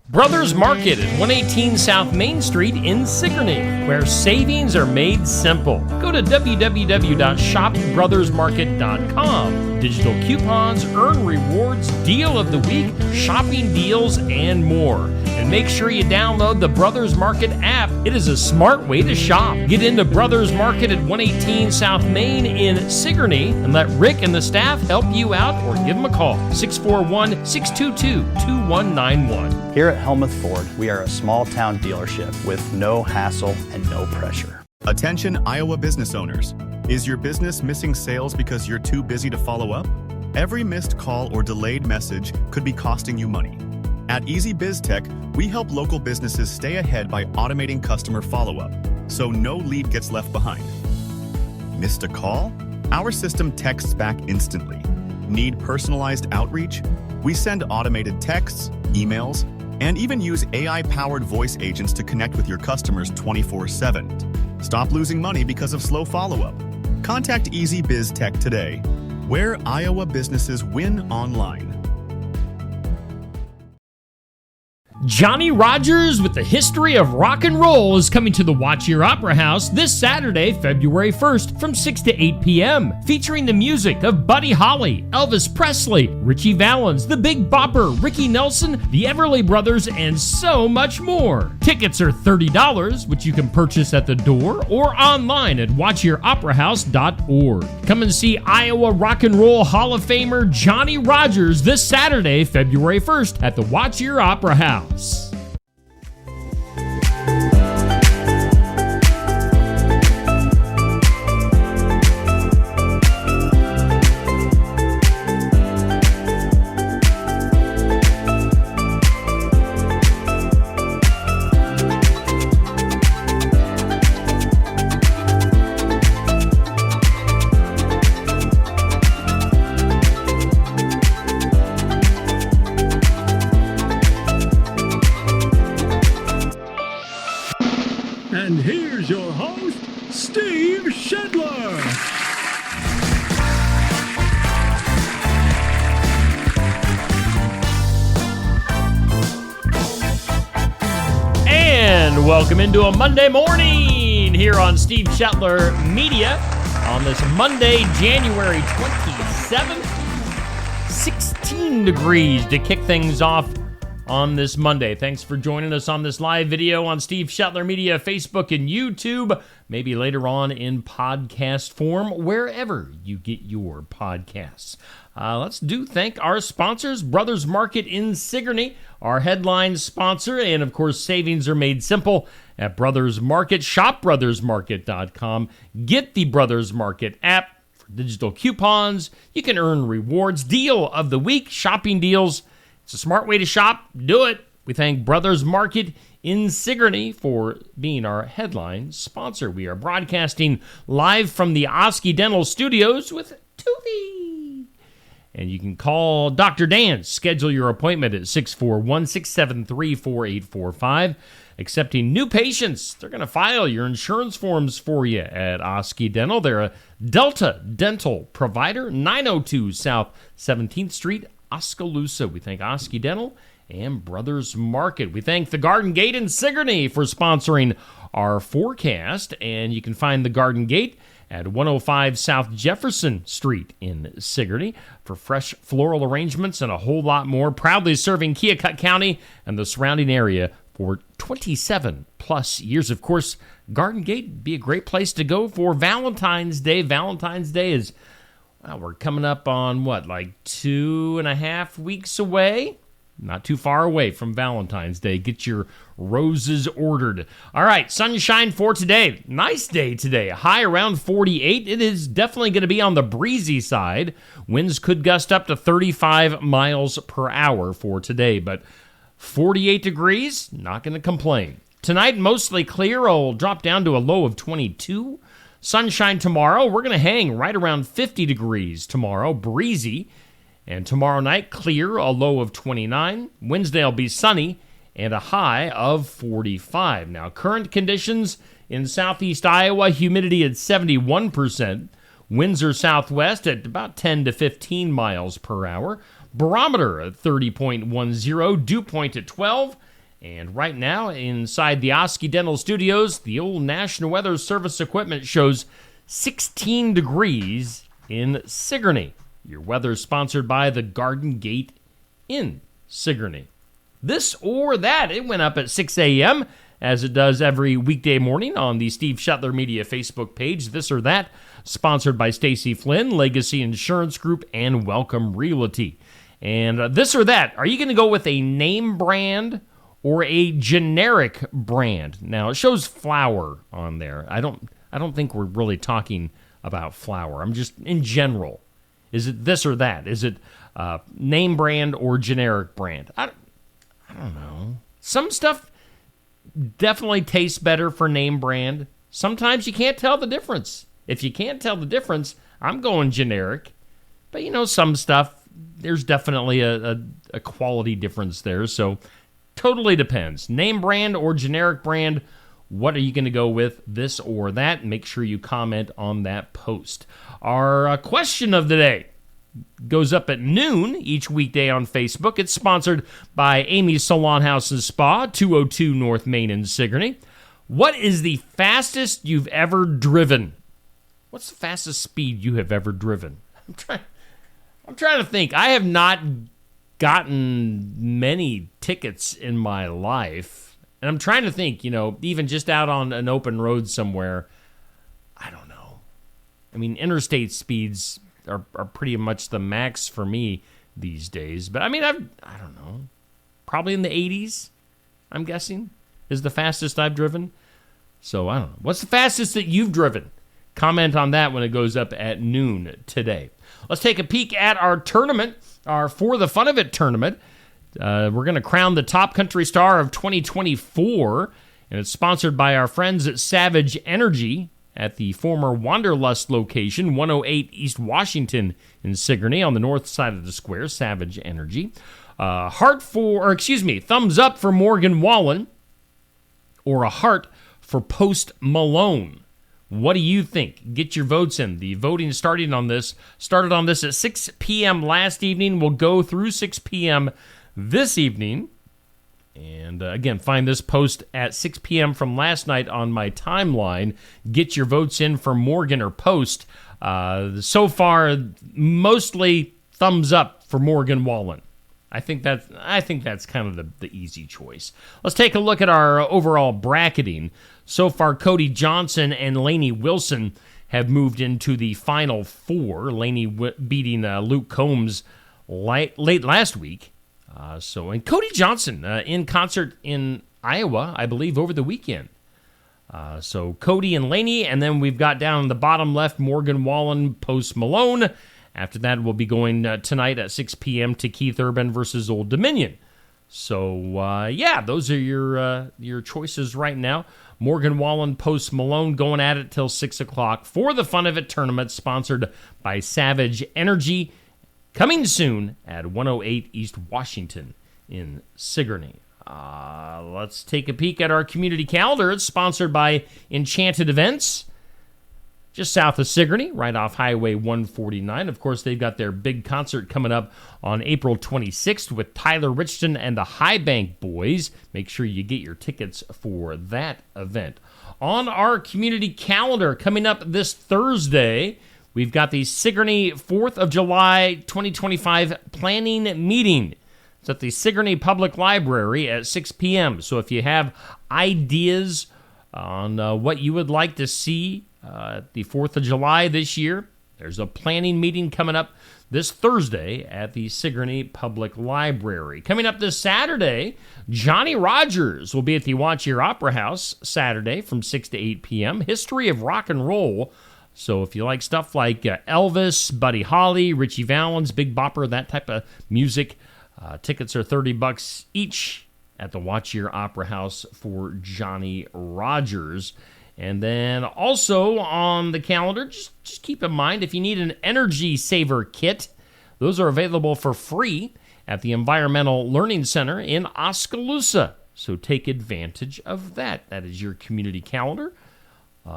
Brothers Market at 118 South Main Street in Sigourney, where savings are made simple. Go to www.shopbrothersmarket.com. Digital coupons, earn rewards, deal of the week, shopping deals, and more. And make sure you download the Brothers Market app. It is a smart way to shop. Get into Brothers Market at 118 South Main in Sigourney and let Rick and the staff help you out or give them a call. 641-622-2191. Here at Helmuth Ford, we are a small town dealership with no hassle and no pressure. Attention Iowa business owners. Is your business missing sales because you're too busy to follow up? Every missed call or delayed message could be costing you money. At Easy Biz Tech, we help local businesses stay ahead by automating customer follow-up, so no lead gets left behind. Missed a call? Our system texts back instantly. Need personalized outreach? We send automated texts, emails, and even use AI-powered voice agents to connect with your customers 24/7. Stop losing money because of slow follow-up. Contact Easy Biz Tech today, where Iowa businesses win online. Johnny Rogers with the history of rock and roll is coming to the Watch Your Opera House this Saturday, February 1st from 6 to 8 p.m. featuring the music of Buddy Holly, Elvis Presley, Richie Valens, The Big Bopper, Ricky Nelson, the Everly Brothers, and so much more. Tickets are $30, which you can purchase at the door or online at watchyouraoperahouse.org. Come and see Iowa Rock and Roll Hall of Famer Johnny Rogers this Saturday, February 1st at the Watch Your Opera House. And here's your host, Steve Shedler. And welcome into a Monday morning here on Steve Shetler Media on this Monday, January 27th. 16 degrees to kick things off on this Monday. Thanks for joining us on this live video on Steve Shetler Media, Facebook and YouTube, maybe later on in podcast form, wherever you get your podcasts. Let's thank our sponsors, Brothers Market in Sigourney, our headline sponsor, and of course, savings are made simple at Brothers Market. ShopBrothersMarket.com. Get the Brothers Market app for digital coupons. You can earn rewards. Deal of the week, shopping deals. It's a smart way to shop. Do it. We thank Brothers Market in Sigourney for being our headline sponsor. We are broadcasting live from the Oski Dental Studios with Toothy. And you can call Dr. Dan. Schedule your appointment at 641-673-4845. Accepting new patients. They're going to file your insurance forms for you at Oski Dental. They're a Delta Dental provider, 902 South 17th Street, Oskaloosa. We thank Oski Dental and Brothers Market. We thank the Garden Gate in Sigourney for sponsoring our forecast. And you can find the Garden Gate at 105 South Jefferson Street in Sigourney for fresh floral arrangements and a whole lot more. Proudly serving Keokuk County and the surrounding area for 27 plus years. Of course, Garden Gate would be a great place to go for Valentine's Day. Valentine's Day is, well, we're coming up on like 2.5 weeks away? Not too far away from Valentine's Day. Get your roses ordered. All right, sunshine for today. Nice day today. High around 48. It is definitely going to be on the breezy side. Winds could gust up to 35 miles per hour for today, but 48 degrees, not going to complain. Tonight, mostly clear. Will drop down to a low of 22. Sunshine tomorrow. We're going to hang right around 50 degrees tomorrow. Breezy. And tomorrow night, clear, a low of 29. Wednesday will be sunny and a high of 45. Now, current conditions in southeast Iowa, humidity at 71%. Winds are southwest at about 10 to 15 miles per hour. Barometer at 30.10. Dew point at 12. And right now, inside the Oski Dental Studios, the old National Weather Service equipment shows 16 degrees in Sigourney. Your weather is sponsored by the Garden Gate in Sigourney. This or that, it went up at 6 a.m., as it does every weekday morning on the Steve Shetler Media Facebook page. This or that, sponsored by Stacy Flynn, Legacy Insurance Group, and Welcome Realty. And this or that, are you going to go with a name brand or a generic brand? Now, it shows flour on there. I don't think we're really talking about flour. I'm just in general. Is it this or that? Is it name brand or generic brand? I don't know. Some stuff definitely tastes better for name brand. Sometimes you can't tell the difference. If you can't tell the difference, I'm going generic. But some stuff, there's definitely a quality difference there. So totally depends. Name brand or generic brand, what are you going to go with, this or that? Make sure you comment on that post. Our question of the day goes up at noon each weekday on Facebook. It's sponsored by Amy's Salon House and Spa, 202 North Main in Sigourney. What is the fastest you've ever driven? What's the fastest speed you have ever driven? I'm trying to think. I have not gotten many tickets in my life. And I'm trying to think, even just out on an open road somewhere, I don't know. I mean, interstate speeds are pretty much the max for me these days. But I don't know. Probably in the 80s, I'm guessing, is the fastest I've driven. So I don't know. What's the fastest that you've driven? Comment on that when it goes up at noon today. Let's take a peek at our tournament, our For the Fun of It tournament. We're going to crown the top country star of 2024, and it's sponsored by our friends at Savage Energy at the former Wanderlust location, 108 East Washington in Sigourney on the north side of the square, Savage Energy. Thumbs up for Morgan Wallen, or a heart for Post Malone. What do you think? Get your votes in. The voting started on this at 6 p.m. last evening. We'll go through 6 p.m. this evening. And again, find this post at 6 p.m. from last night on my timeline. Get your votes in for Morgan or Post. So far, mostly thumbs up for Morgan Wallen. I think that's kind of the easy choice. Let's take a look at our overall bracketing. So far, Cody Johnson and Lainey Wilson have moved into the Final Four. Lainey beating Luke Combs late last week. And Cody Johnson in concert in Iowa, I believe, over the weekend. So Cody and Lainey, and then we've got down in the bottom left Morgan Wallen, Post Malone. After that, we'll be going tonight at 6 p.m. to Keith Urban versus Old Dominion. So, those are your choices right now. Morgan Wallen, Post Malone going at it till 6 o'clock for the Fun of It tournament, sponsored by Savage Energy. Coming soon at 108 East Washington in Sigourney. Let's take a peek at our community calendar. It's sponsored by Enchanted Events, just south of Sigourney, right off Highway 149. Of course, they've got their big concert coming up on April 26th with Tyler Richardson and the High Bank Boys. Make sure you get your tickets for that event. On our community calendar, coming up this Thursday, we've got the Sigourney 4th of July 2025 planning meeting. It's at the Sigourney Public Library at 6 p.m. So if you have ideas on what you would like to see the 4th of July this year, there's a planning meeting coming up this Thursday at the Sigourney Public Library. Coming up this Saturday, Johnny Rogers will be at the Watch Your Opera House Saturday from 6 to 8 p.m. History of Rock and Roll. So if you like stuff like Elvis, Buddy Holly, Richie Valens, Big Bopper, that type of music, tickets are $30 each at the Watch Your Opera House for Johnny Rogers. And then also on the calendar, just keep in mind, if you need an Energy Saver kit, those are available for free at the Environmental Learning Center in Oskaloosa. So take advantage of that. That is your community calendar,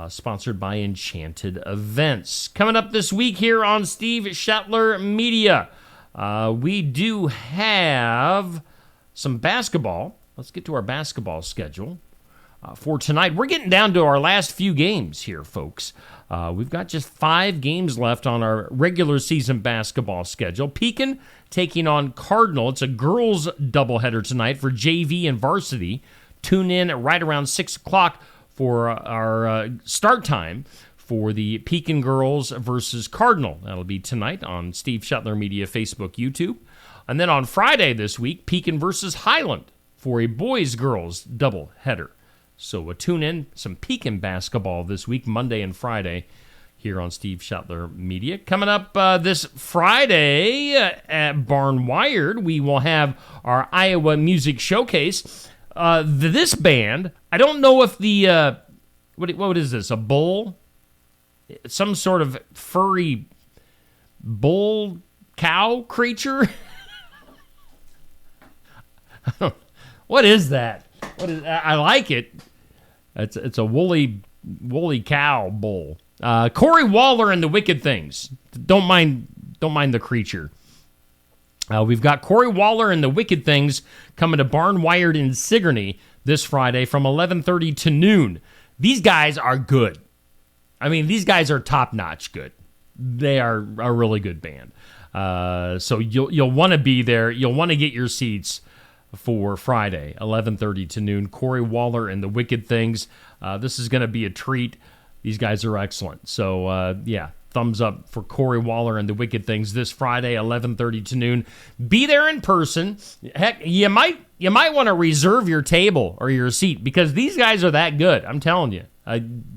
sponsored by Enchanted Events. Coming up this week here on Steve Shetler Media, we do have some basketball let's get to our basketball schedule for tonight. We're getting down to our last few games here, folks. We've got just 5 games left on our regular season basketball schedule. Pekin taking on Cardinal. It's a girls' doubleheader tonight for JV and varsity. Tune in right around 6 o'clock for our start time for the Pekin girls versus Cardinal. That'll be tonight on Steve Shetler Media, Facebook, YouTube. And then on Friday this week, Pekin versus Highland for a boys-girls doubleheader. So tune in, some Pekin basketball this week, Monday and Friday, here on Steve Shetler Media. Coming up this Friday at Barn Wired, we will have our Iowa Music Showcase. This band, I don't know if the, what is this, a bull? Some sort of furry bull cow creature? What is that? I like it. It's a woolly cow bull. Corey Waller and the Wicked Things. Don't mind the creature. We've got Corey Waller and the Wicked Things coming to Barn Wired in Sigourney this Friday from 11:30 to noon. These guys are good. I mean, these guys are top-notch good. They are a really good band. So you'll want to be there. You'll want to get your seats for Friday, 11:30 to noon. Corey Waller and the Wicked Things. This is going to be a treat. These guys are excellent. So, thumbs up for Corey Waller and the Wicked Things this Friday, 11:30 to noon. Be there in person. Heck, you might want to reserve your table or your seat because these guys are that good. I'm telling you.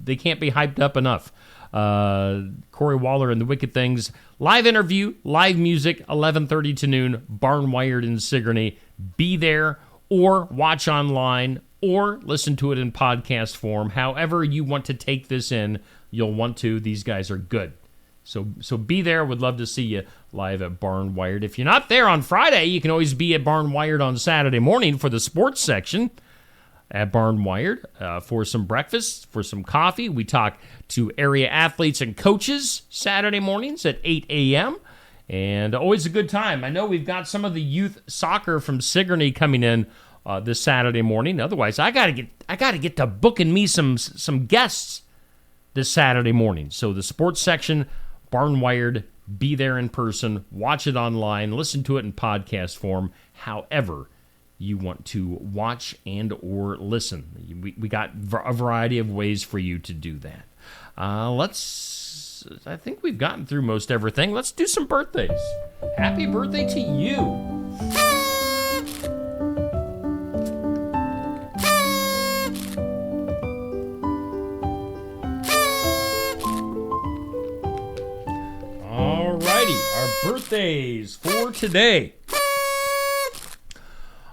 They can't be hyped up enough. Corey Waller and the Wicked Things. Live interview, live music, 11:30 to noon, Barn Wired in Sigourney. Be there or watch online or listen to it in podcast form. However you want to take this in, you'll want to. These guys are good. So be there. Would love to see you live at Barn Wired. If you're not there on Friday, you can always be at Barn Wired on Saturday morning for the sports section at Barn Wired for some breakfast, for some coffee. We talk to area athletes and coaches Saturday mornings at 8 a.m., and always a good time. I know we've got some of the youth soccer from Sigourney coming in this Saturday morning. Otherwise, I gotta get to booking me some guests this Saturday morning. So the sports section, Barn Wired, be there in person, watch it online, listen to it in podcast form, however you want to watch and or listen. We got a variety of ways for you to do that. I think we've gotten through most everything. Let's do some birthdays. Happy birthday to you. Alrighty, our birthdays for today.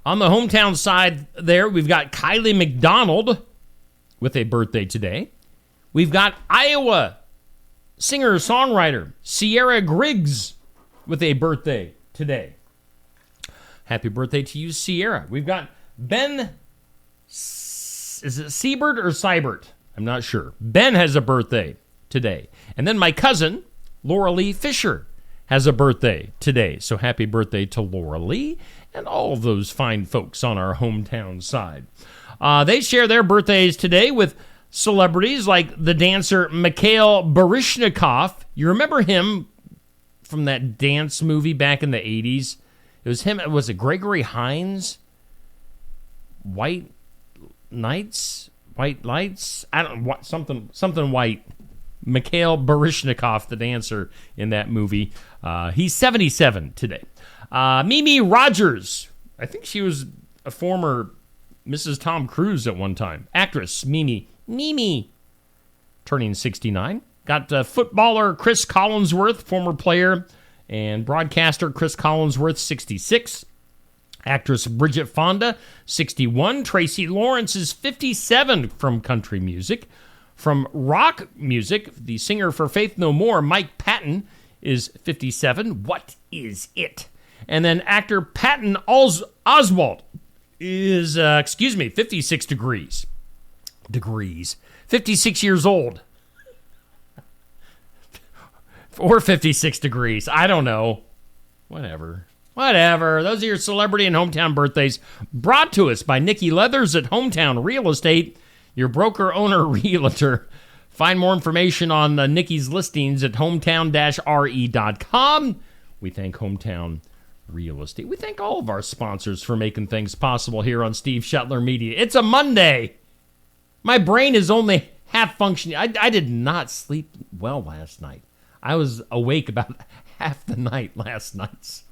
On the hometown side there, we've got Kylie McDonald with a birthday today. We've got Iowa singer-songwriter Sierra Griggs with a birthday today. Happy birthday to you, Sierra. We've got Ben, is it Siebert or Seibert? I'm not sure. Ben has a birthday today. And then my cousin, Laura Lee Fisher, has a birthday today. So happy birthday to Laura Lee and all of those fine folks on our hometown side. They share their birthdays today with celebrities like the dancer Mikhail Baryshnikov. You remember him from that dance movie back in the 80s? It was him. Was it Gregory Hines? White Lights? I don't know, something white. Mikhail Baryshnikov, the dancer in that movie. He's 77 today. Mimi Rogers. I think she was a former Mrs. Tom Cruise at one time. Actress Mimi, turning 69. Got footballer Chris Collinsworth, former player and broadcaster Chris Collinsworth, 66. Actress Bridget Fonda, 61. Tracy Lawrence is 57 from country music. From rock music, the singer for Faith No More, Mike Patton, is 57. What is it? And then actor Patton Oswalt is, 56 degrees. 56 years old. Or 56 degrees. I don't know. Whatever. Whatever. Those are your celebrity and hometown birthdays brought to us by Nikki Leathers at Hometown Real Estate, your broker, owner, realtor. Find more information on Nikki's listings at hometown-re.com. We thank Hometown Real Estate. We thank all of our sponsors for making things possible here on Steve Shetler Media. It's a Monday. My brain is only half functioning. I did not sleep well last night. I was awake about half the night last night.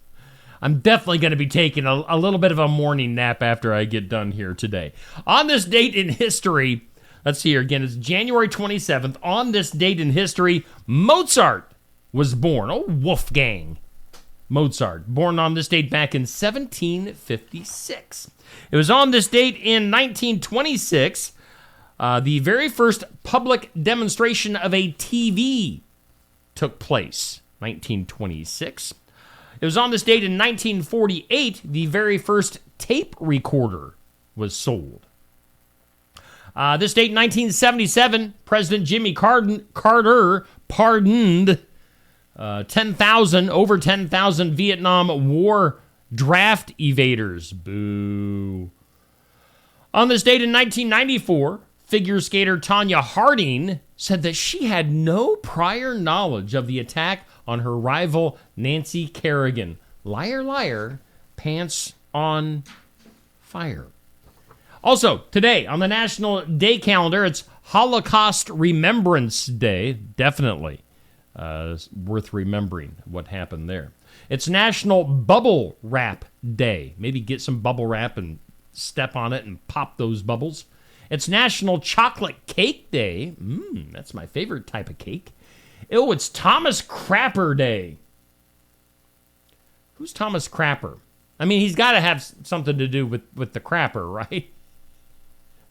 I'm definitely going to be taking a little bit of a morning nap after I get done here today. On this date in history, let's see here again, it's January 27th. On this date in history, Mozart was born. Oh, Wolfgang Mozart, born on this date back in 1756. It was on this date in 1926, the very first public demonstration of a TV took place. 1926. It was on this date in 1948, the very first tape recorder was sold. This date in 1977, President Jimmy Carter pardoned over 10,000 Vietnam War draft evaders. Boo. On this date in 1994, figure skater Tanya Harding said that she had no prior knowledge of the attack on her rival Nancy Kerrigan. Liar, liar, pants on fire. Also, today on the National Day calendar, it's Holocaust Remembrance Day. Definitely worth remembering what happened there. It's National Bubble Wrap Day. Maybe get some bubble wrap and step on it and pop those bubbles. It's National Chocolate Cake Day. That's my favorite type of cake. Oh, it's Thomas Crapper Day. Who's Thomas Crapper? I mean, he's got to have something to do with the crapper, right?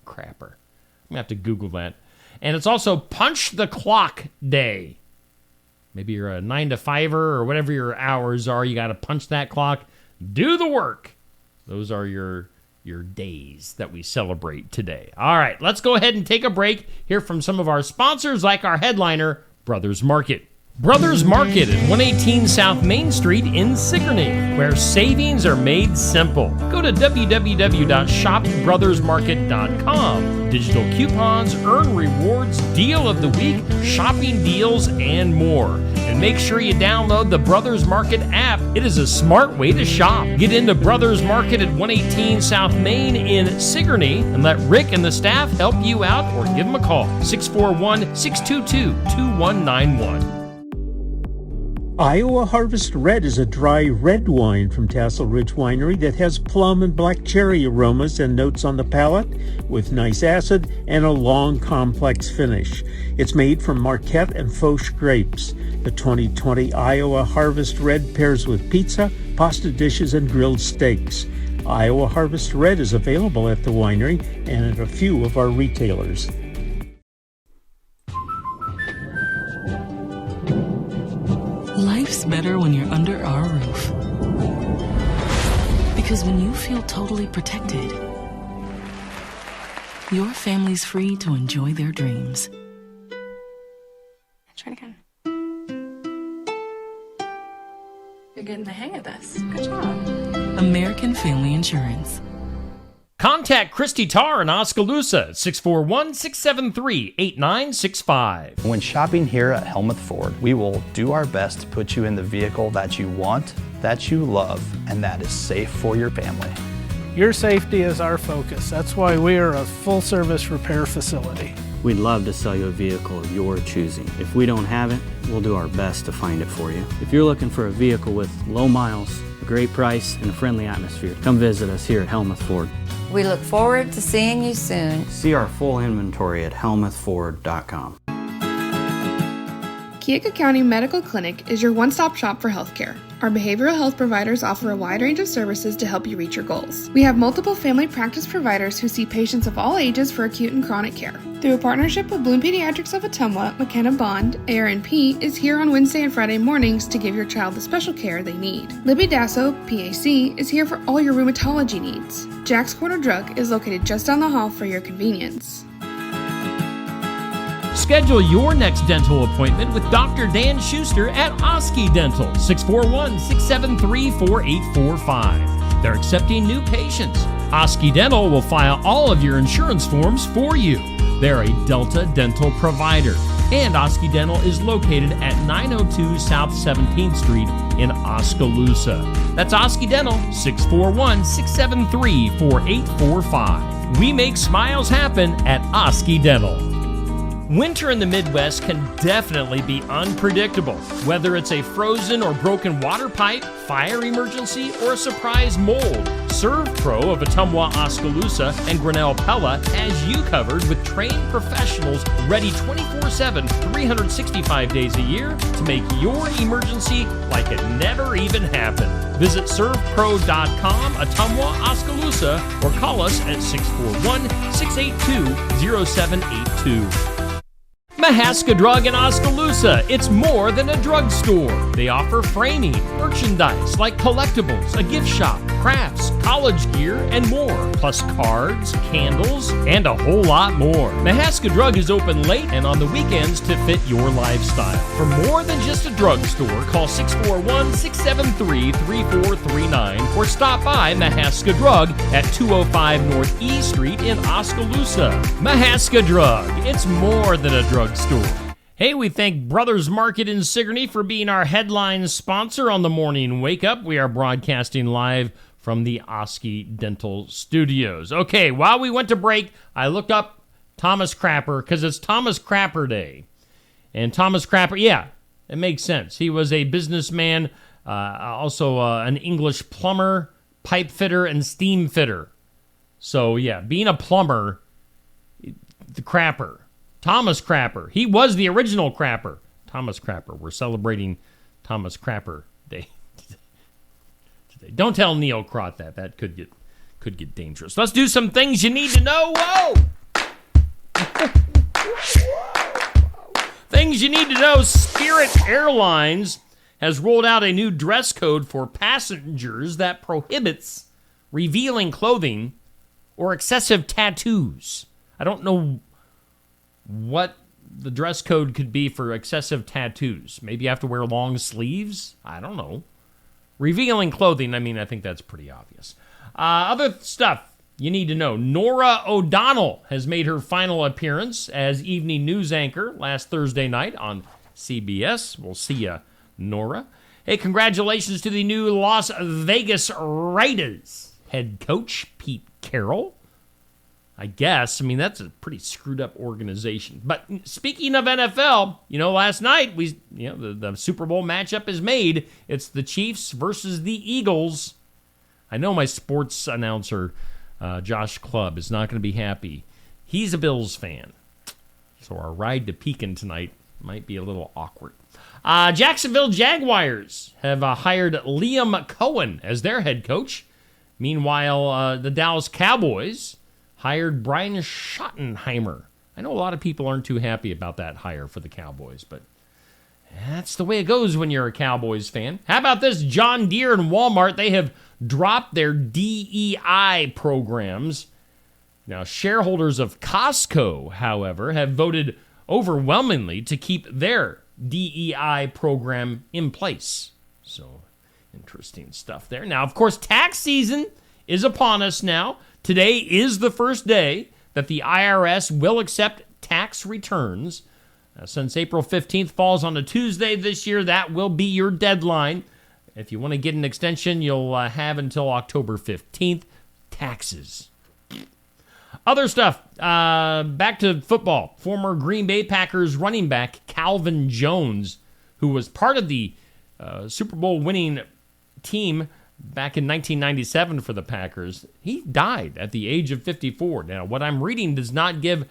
Crapper. I'm going to have to Google that. And it's also Punch the Clock Day. Maybe you're a 9-to-5er or whatever your hours are. You got to punch that clock. Do the work. Those are your days that we celebrate today. All right, let's go ahead and take a break. Hear from some of our sponsors, like our headliner, Brothers Market. Brothers Market at 118 South Main Street in Sigourney, where savings are made simple. Go to www.shopbrothersmarket.com. Digital coupons, earn rewards, deal of the week, shopping deals, and more. And make sure you download the Brothers Market app. It is a smart way to shop. Get into Brothers Market at 118 South Main in Sigourney and let Rick and the staff help you out, or give them a call, 641-622-2191. Iowa Harvest Red is a dry red wine from Tassel Ridge Winery that has plum and black cherry aromas and notes on the palate, with nice acid and a long, complex finish. It's made from Marquette and Foch grapes. The 2020 Iowa Harvest Red pairs with pizza, pasta dishes, and grilled steaks. Iowa Harvest Red is available at the winery and at a few of our retailers. Life's better when you're under our roof. Because when you feel totally protected, your family's free to enjoy their dreams. Try it again. You're getting the hang of this. Good job. American Family Insurance. Contact Christy Tarr in Oskaloosa at 641-673-8965. When shopping here at Helmuth Ford, we will do our best to put you in the vehicle that you want, that you love, and that is safe for your family. Your safety is our focus. That's why we are a full-service repair facility. We'd love to sell you a vehicle of your choosing. If we don't have it, we'll do our best to find it for you. If you're looking for a vehicle with low miles, a great price, and a friendly atmosphere, come visit us here at Helmuth Ford. We look forward to seeing you soon. See our full inventory at helmuthford.com. Keokuk County Medical Clinic is your one-stop shop for healthcare. Our behavioral health providers offer a wide range of services to help you reach your goals. We have multiple family practice providers who see patients of all ages for acute and chronic care. Through a partnership with Bloom Pediatrics of Ottumwa, McKenna Bond, ARNP, is here on Wednesday and Friday mornings to give your child the special care they need. Libby Dasso, PAC, is here for all your rheumatology needs. Jack's Corner Drug is located just down the hall for your convenience. Schedule your next dental appointment with Dr. Dan Schuster at Oski Dental, 641-673-4845. They're accepting new patients. Oski Dental will file all of your insurance forms for you. They're a Delta dental provider. And Oski Dental is located at 902 South 17th Street in Oskaloosa. That's Oski Dental, 641-673-4845. We make smiles happen at Oski Dental. Winter in the Midwest can definitely be unpredictable. Whether it's a frozen or broken water pipe, fire emergency, or a surprise mold, ServPro of Ottumwa, Oskaloosa, and Grinnell Pella has you covered with trained professionals ready 24/7, 365 days a year to make your emergency like it never even happened. Visit servpro.com, Ottumwa, Oskaloosa, or call us at 641-682-0782. Mahaska Drug in Oskaloosa. It's more than a drugstore. They offer framing, merchandise like collectibles, a gift shop, crafts, college gear, and more. Plus cards, candles, and a whole lot more. Mahaska Drug is open late and on the weekends to fit your lifestyle. For more than just a drugstore, call 641-673-3439 or stop by Mahaska Drug at 205 North E Street in Oskaloosa. Mahaska Drug. It's more than a drugstore. Hey, we thank Brothers Market in Sigourney for being our headline sponsor on the Morning Wake Up. We are broadcasting live from the Oski Dental Studios. Okay, while we went to break, I looked up Thomas Crapper because it's Thomas Crapper Day. And Thomas Crapper, yeah, it makes sense. He was a businessman, also an English plumber, pipe fitter, and steam fitter. So, yeah, being a plumber, the Crapper. Thomas Crapper. He was the original Crapper. Thomas Crapper. We're celebrating Thomas Crapper Day today. Don't tell Neil Crott that. That could get dangerous. Let's do some things you need to know. Whoa! Things you need to know. Spirit Airlines has rolled out a new dress code for passengers that prohibits revealing clothing or excessive tattoos. I don't know what the dress code could be for excessive tattoos. Maybe you have to wear long sleeves? I don't know. Revealing clothing, I think that's pretty obvious. Other stuff you need to know. Norah O'Donnell has made her final appearance as evening news anchor last Thursday night on CBS. We'll see ya, Norah. Hey, congratulations to the new Las Vegas Raiders head coach, Pete Carroll. I guess. That's a pretty screwed up organization. But speaking of NFL, last night the Super Bowl matchup is made. It's the Chiefs versus the Eagles. I know my sports announcer, Josh Clubb, is not going to be happy. He's a Bills fan. So our ride to Pekin tonight might be a little awkward. Jacksonville Jaguars have hired Liam Cohen as their head coach. Meanwhile, the Dallas Cowboys hired Brian Schottenheimer. I know a lot of people aren't too happy about that hire for the Cowboys, but that's the way it goes when you're a Cowboys fan. How about this? John Deere and Walmart, they have dropped their DEI programs. Now, shareholders of Costco, however, have voted overwhelmingly to keep their DEI program in place. So, interesting stuff there. Now, of course, tax season is upon us now. Today is the first day that the IRS will accept tax returns. Since April 15th falls on a Tuesday this year, that will be your deadline. If you want to get an extension, you'll have until October 15th. Taxes. Other stuff. Back to football. Former Green Bay Packers running back Calvin Jones, who was part of the Super Bowl winning team back in 1997 for the Packers, he died at the age of 54. Now, what I'm reading does not give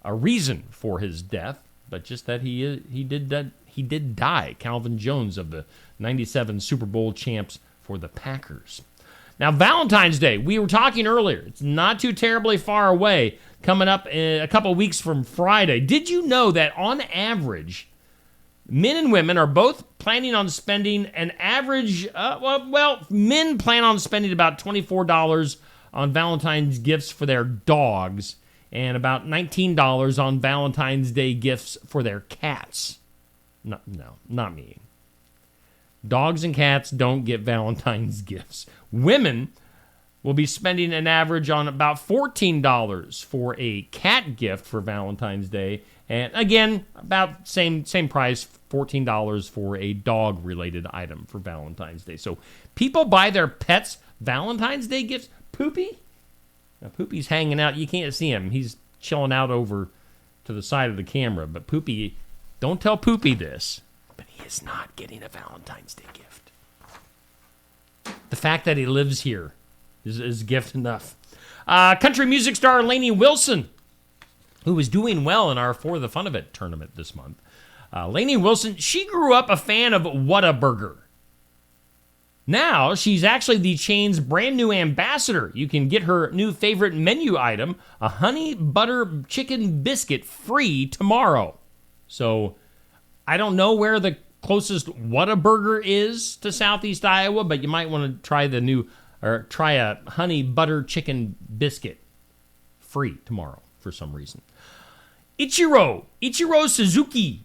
a reason for his death, but just that he did die. Calvin Jones of the 97 Super Bowl champs for the Packers. Now, Valentine's Day, we were talking earlier. It's not too terribly far away, coming up in a couple weeks from Friday. Did you know that on average, men and women are both planning on spending an average, men plan on spending about $24 on Valentine's gifts for their dogs, and about $19 on Valentine's Day gifts for their cats. No, not me. Dogs and cats don't get Valentine's gifts. Women will be spending an average on about $14 for a cat gift for Valentine's Day. And again, about same price, $14 for a dog-related item for Valentine's Day. So people buy their pets Valentine's Day gifts. Poopy? Now, Poopy's hanging out. You can't see him. He's chilling out over to the side of the camera. But Poopy, don't tell Poopy this, but he is not getting a Valentine's Day gift. The fact that he lives here is gift enough. Country music star Lainey Wilson, who is doing well in our For the Fun of It tournament this month. Lainey Wilson, she grew up a fan of Whataburger. Now, she's actually the chain's brand new ambassador. You can get her new favorite menu item, a honey butter chicken biscuit, free tomorrow. So, I don't know where the closest Whataburger is to Southeast Iowa, but you might want to try try a honey butter chicken biscuit, free tomorrow for some reason. Ichiro Suzuki,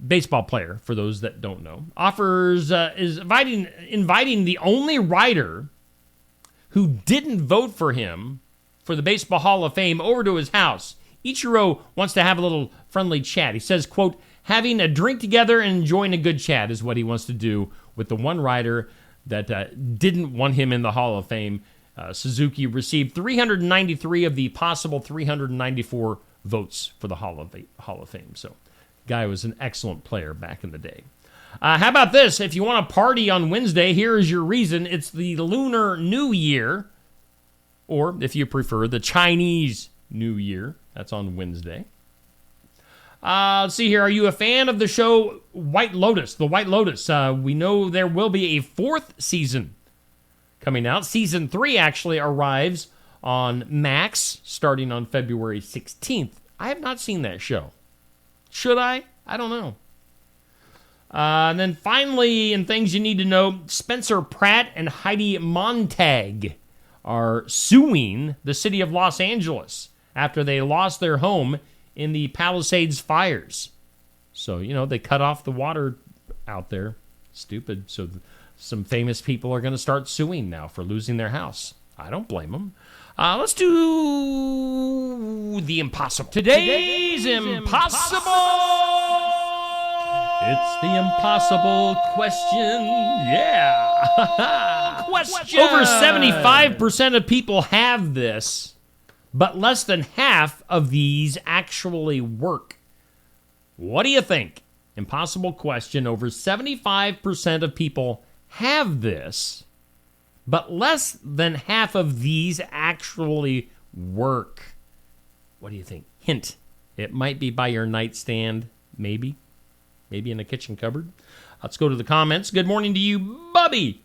baseball player, for those that don't know, is inviting the only writer who didn't vote for him for the Baseball Hall of Fame over to his house. Ichiro wants to have a little friendly chat. He says, quote, having a drink together and enjoying a good chat is what he wants to do with the one writer that didn't want him in the Hall of Fame. Suzuki received 393 of the possible 394 votes for the Hall of Fame. So, guy was an excellent player back in the day. How about this? If you want to party on Wednesday, here is your reason. It's the Lunar New Year, or if you prefer, the Chinese New Year. That's on Wednesday. Let's see here. Are you a fan of the show White Lotus? The White Lotus. We know there will be a fourth season coming out. Season 3 actually arrives on Max starting on February 16th. I have not seen that show. Should I? I don't know. And then finally, in things you need to know, Spencer Pratt and Heidi Montag are suing the city of Los Angeles after they lost their home in the Palisades fires. So, they cut off the water out there. Stupid. So some famous people are going to start suing now for losing their house. I don't blame them. Let's do the impossible. Today's impossible. It's the impossible question. Yeah. Question. Over 75% of people have this, but less than half of these actually work. What do you think? Impossible question. Over 75% of people have this, but less than half of these actually work. What do you think? Hint. It might be by your nightstand, maybe. Maybe in a kitchen cupboard. Let's go to the comments. Good morning to you, Bubby,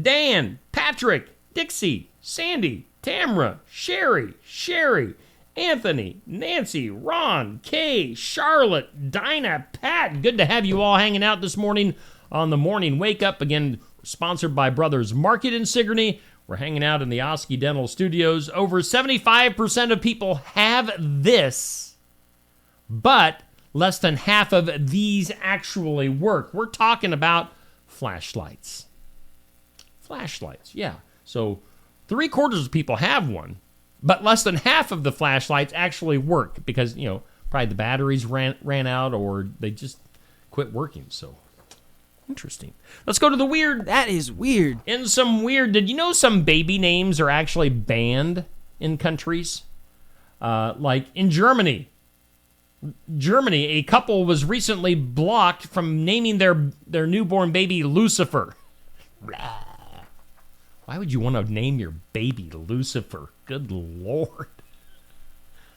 Dan, Patrick, Dixie, Sandy, Tamra, Sherry, Anthony, Nancy, Ron, Kay, Charlotte, Dinah, Pat. Good to have you all hanging out this morning on the Morning Wake Up. Again, sponsored by Brothers Market in Sigourney. We're hanging out in the Oski Dental Studios. Over 75% of people have this, but less than half of these actually work. We're talking about flashlights. Flashlights, yeah. So 3/4 of people have one, but less than half of the flashlights actually work because, probably the batteries ran out or they just quit working. So, interesting. Let's go to the weird. That is weird. In some weird, did you know some baby names are actually banned in countries? Like in Germany, a couple was recently blocked from naming their newborn baby Lucifer. Why would you want to name your baby Lucifer? Good Lord.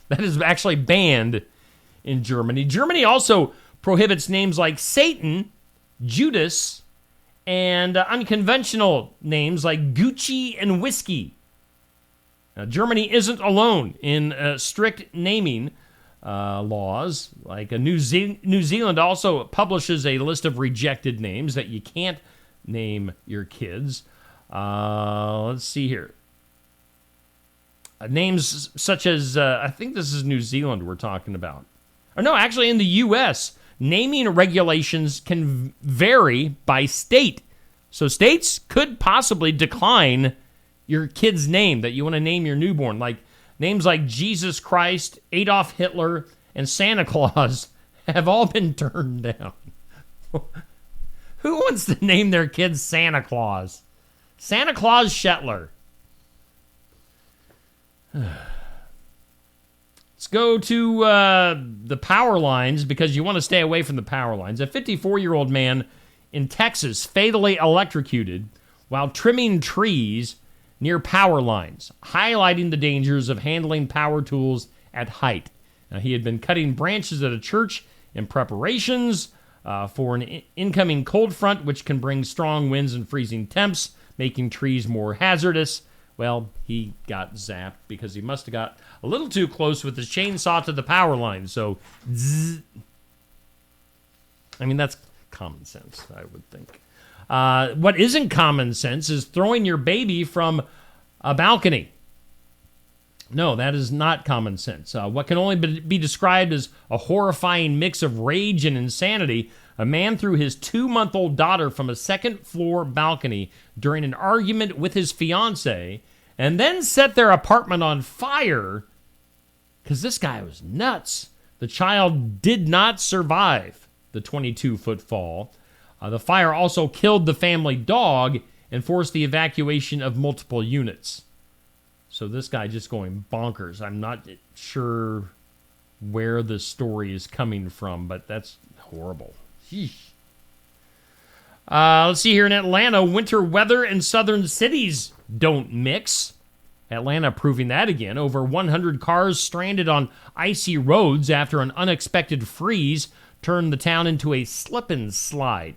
That is actually banned in Germany. Germany also prohibits names like Satan, Judas, and unconventional names like Gucci and Whiskey. Now, Germany isn't alone in strict naming laws. Like New Zealand also publishes a list of rejected names that you can't name your kids. Let's see here. Names such as, I think this is New Zealand we're talking about. Or no, actually in the U.S., naming regulations can vary by state. So states could possibly decline your kid's name that you want to name your newborn. Like names like Jesus Christ, Adolf Hitler, and Santa Claus have all been turned down. Who wants to name their kid Santa Claus? Santa Claus Shetler. Let's go to the power lines because you want to stay away from the power lines. A 54-year-old man in Texas fatally electrocuted while trimming trees near power lines, highlighting the dangers of handling power tools at height. Now, he had been cutting branches at a church in preparations for an incoming cold front, which can bring strong winds and freezing temps, making trees more hazardous. Well, he got zapped because he must have got a little too close with his chainsaw to the power line. So, zzz. I mean, that's common sense, I would think. What isn't common sense is throwing your baby from a balcony. No, that is not common sense. What can only be described as a horrifying mix of rage and insanity, a man threw his 2-month-old daughter from a second-floor balcony during an argument with his fiancée and then set their apartment on fire because this guy was nuts. The child did not survive the 22-foot fall. The fire also killed the family dog and forced the evacuation of multiple units. So this guy just going bonkers. I'm not sure where the story is coming from, but that's horrible. Let's see here in Atlanta, winter weather and southern cities don't mix. Atlanta proving that again. Over 100 cars stranded on icy roads after an unexpected freeze turned the town into a slip and slide.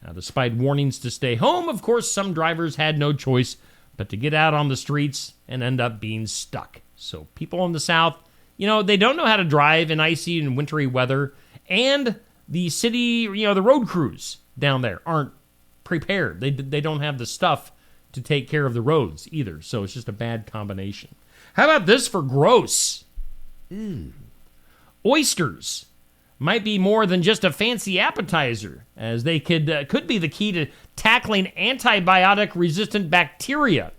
Now, despite warnings to stay home, of course, some drivers had no choice but to get out on the streets and end up being stuck. So people in the South, they don't know how to drive in icy and wintry weather, and the city, the road crews down there aren't prepared. They don't have the stuff to take care of the roads either, so it's just a bad combination. How about this for gross? Oysters might be more than just a fancy appetizer, as they could be the key to tackling antibiotic-resistant bacteria.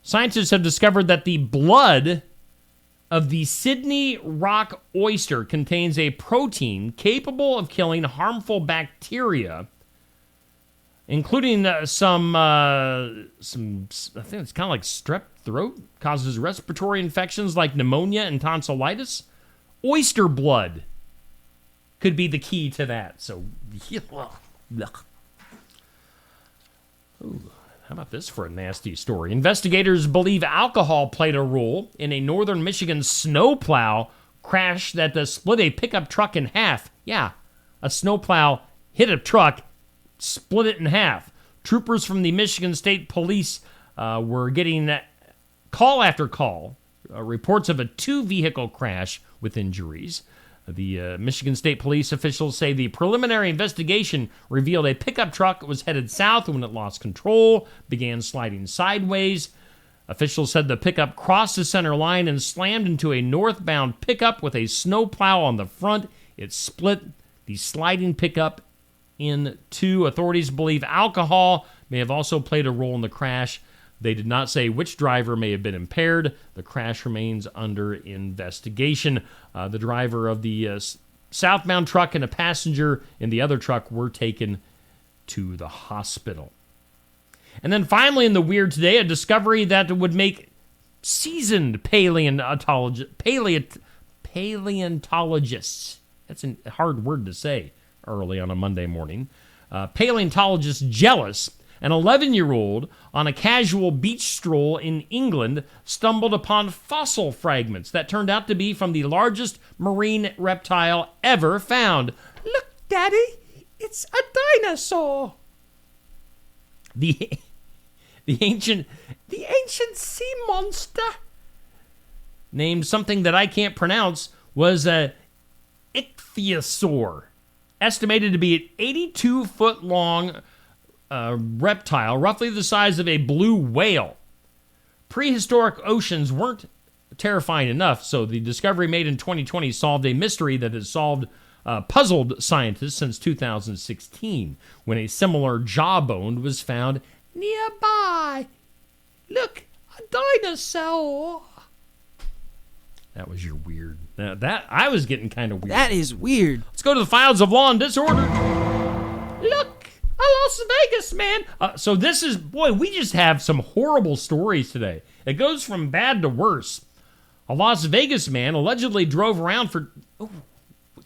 Scientists have discovered that the blood of the Sydney rock oyster contains a protein capable of killing harmful bacteria, including some I think it's kind of like strep throat, causes respiratory infections like pneumonia and tonsillitis. Oyster blood could be the key to that. So, ooh, how about this for a nasty story? Investigators believe alcohol played a role in a northern Michigan snowplow crash that split a pickup truck in half. Yeah, a snowplow hit a truck, split it in half. Troopers from the Michigan State Police were getting call after call, reports of a 2-vehicle crash with injuries. The Michigan State Police officials say the preliminary investigation revealed a pickup truck was headed south when it lost control, began sliding sideways. Officials said the pickup crossed the center line and slammed into a northbound pickup with a snowplow on the front. It split the sliding pickup in two. Authorities believe alcohol may have also played a role in the crash. They did not say which driver may have been impaired. The crash remains under investigation. The driver of the southbound truck and a passenger in the other truck were taken to the hospital. And then finally in the weird today, a discovery that would make seasoned paleontologists, that's a hard word to say early on a Monday morning, paleontologists jealous. An 11-year-old on a casual beach stroll in England stumbled upon fossil fragments that turned out to be from the largest marine reptile ever found. Look, Daddy, it's a dinosaur. The ancient sea monster, named something that I can't pronounce, was a ichthyosaur, estimated to be an 82-foot long reptile, roughly the size of a blue whale. prehistoric oceans weren't terrifying enough, so the discovery made in 2020 solved a mystery that has puzzled scientists since 2016, when a similar jawbone was found nearby. Look, a dinosaur. That was your weird. That I was getting kind of weird. That is weird. Let's go to the files of Law and Disorder. Look, a Las Vegas man. So this is, boy, we just have some horrible stories today. It goes from bad to worse. A Las Vegas man allegedly drove around for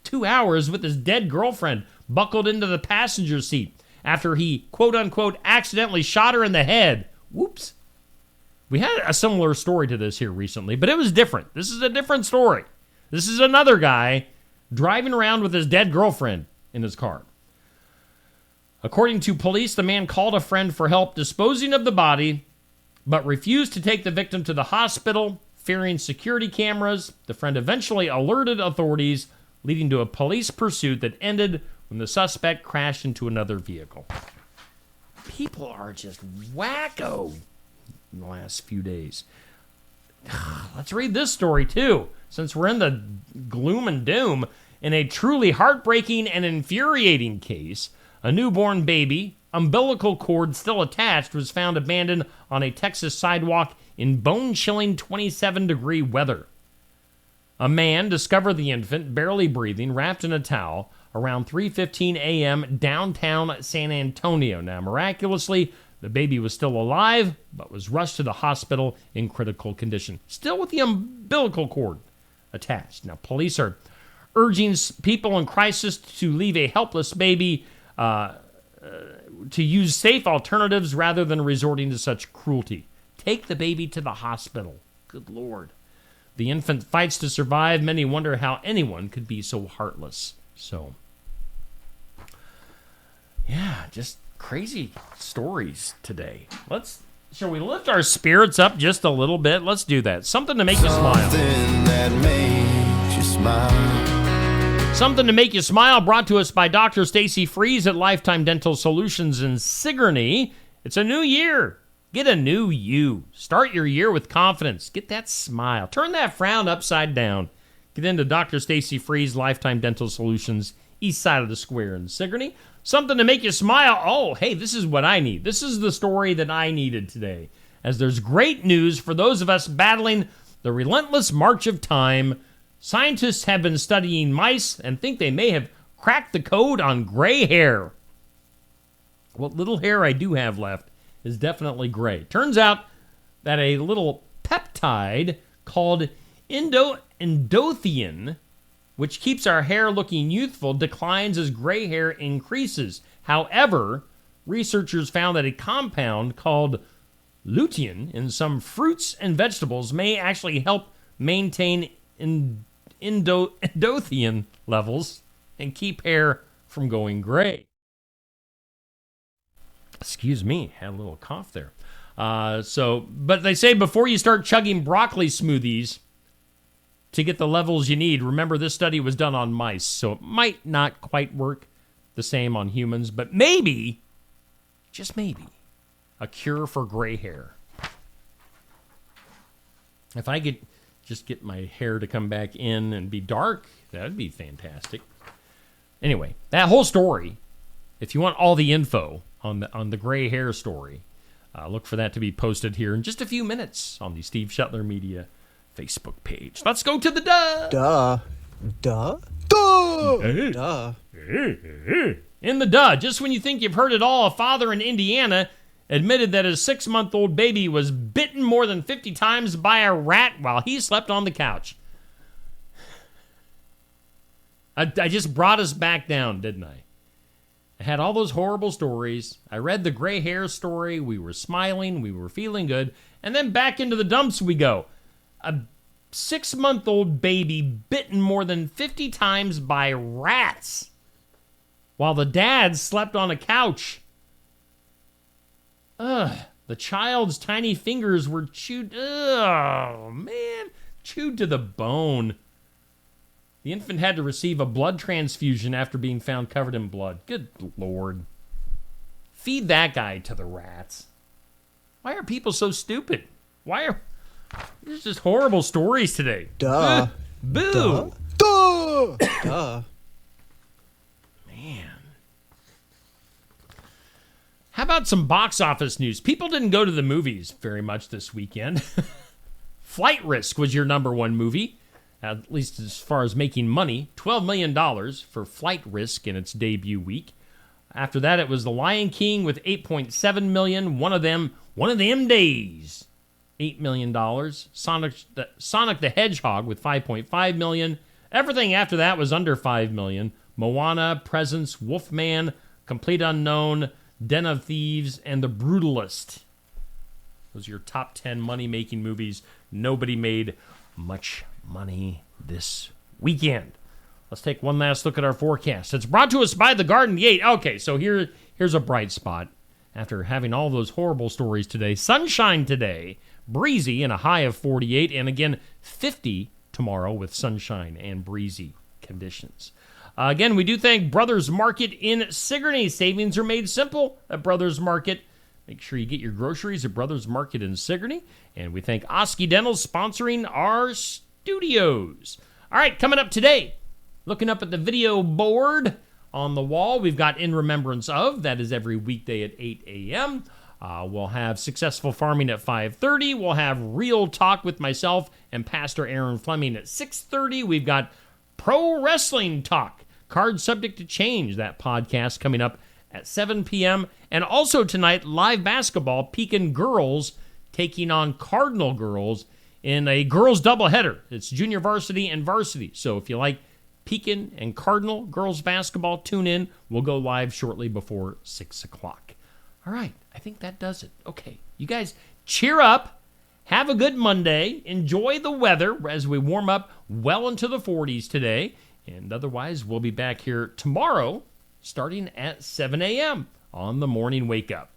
2 hours with his dead girlfriend buckled into the passenger seat after he, quote unquote, accidentally shot her in the head. Whoops. We had a similar story to this here recently, but it was different. This is a different story. This is another guy driving around with his dead girlfriend in his car. According to police, the man called a friend for help disposing of the body, but refused to take the victim to the hospital, fearing security cameras. The friend eventually alerted authorities, leading to a police pursuit that ended when the suspect crashed into another vehicle. People are just wacko in the last few days. Let's read this story too, since we're in the gloom and doom. In a truly heartbreaking and infuriating case, a newborn baby, umbilical cord still attached, was found abandoned on a Texas sidewalk in bone-chilling 27-degree weather. A man discovered the infant barely breathing, wrapped in a towel, around 3:15 a.m. downtown San Antonio. Now, miraculously, the baby was still alive, but was rushed to the hospital in critical condition, still with the umbilical cord attached. Now, police are urging people in crisis to leave a helpless baby, to use safe alternatives rather than resorting to such cruelty. Take the baby to the hospital. Good Lord. The infant fights to survive. Many wonder how anyone could be so heartless. So, yeah, just crazy stories today. Shall we lift our spirits up just a little bit? Let's do that. Something to make you smile. Something that makes you smile. Something to make you smile, brought to us by Dr. Stacy Freeze at Lifetime Dental Solutions in Sigourney. It's a new year. Get a new you. Start your year with confidence. Get that smile. Turn that frown upside down. Get into Dr. Stacy Freeze, Lifetime Dental Solutions, east side of the square in Sigourney. Something to make you smile. Oh, hey, this is what I need. This is the story that I needed today, as there's great news for those of us battling the relentless march of time. Scientists have been studying mice and think they may have cracked the code on gray hair. What little hair I do have left is definitely gray. Turns out that a little peptide called endothion, which keeps our hair looking youthful, declines as gray hair increases. However, researchers found that a compound called lutein in some fruits and vegetables may actually help maintain endothion levels and keep hair from going gray. Excuse me, had a little cough there. But they say before you start chugging broccoli smoothies to get the levels you need, remember this study was done on mice, so it might not quite work the same on humans, but maybe, just maybe, a cure for gray hair. If I could just get my hair to come back in and be dark, that'd be fantastic. Anyway, that whole story, if you want all the info on the gray hair story, look for that to be posted here in just a few minutes on the Steve Shetler Media Facebook page. Let's go to the duh. Duh. In the duh, just when you think you've heard it all, a father in Indiana admitted that his 6-month-old baby was bitten more than 50 times by a rat while he slept on the couch. I just brought us back down, didn't I? I had all those horrible stories. I read the gray hair story. We were smiling. We were feeling good. And then back into the dumps we go. A 6-month-old baby bitten more than 50 times by rats while the dad slept on a couch. The child's tiny fingers were chewed. Chewed to the bone. The infant had to receive a blood transfusion after being found covered in blood. Good Lord. Feed that guy to the rats. Why are people so stupid? Why are there's just horrible stories today? Duh. Boo. Duh. Duh. Man. How about some box office news? People didn't go to the movies very much this weekend. Flight Risk was your number one movie, at least as far as making money. $12 million for Flight Risk in its debut week. After that, it was The Lion King with $8.7 million. One of them days, $8 million. Sonic the Hedgehog with $5.5 million. Everything after that was under $5 million. Moana, Presence, Wolfman, Complete Unknown, Den of Thieves, and The Brutalist. Those are your top 10 money-making movies. Nobody made much money this weekend. Let's take one last look at our forecast. It's brought to us by the Garden Gate. Okay, so here's a bright spot. After having all those horrible stories today, sunshine today, breezy and a high of 48, and again 50 tomorrow with sunshine and breezy conditions. Again, we do thank Brothers Market in Sigourney. Savings are made simple at Brothers Market. Make sure you get your groceries at Brothers Market in Sigourney. And we thank Oski Dental sponsoring our studios. All right, coming up today, looking up at the video board on the wall, we've got In Remembrance Of. That is every weekday at 8 a.m. We'll have Successful Farming at 5:30. We'll have Real Talk with myself and Pastor Aaron Fleming at 6:30. We've got Pro Wrestling Talk, Card Subject to Change, that podcast coming up at 7 p.m. And also tonight, live basketball, Pekin girls taking on Cardinal girls in a girls doubleheader. It's junior varsity and varsity. So if you like Pekin and Cardinal girls basketball, tune in. We'll go live shortly before 6 o'clock. All right, I think that does it. Okay, you guys cheer up. Have a good Monday. Enjoy the weather as we warm up well into the 40s today. And otherwise, we'll be back here tomorrow starting at 7 a.m. on the Morning Wake Up.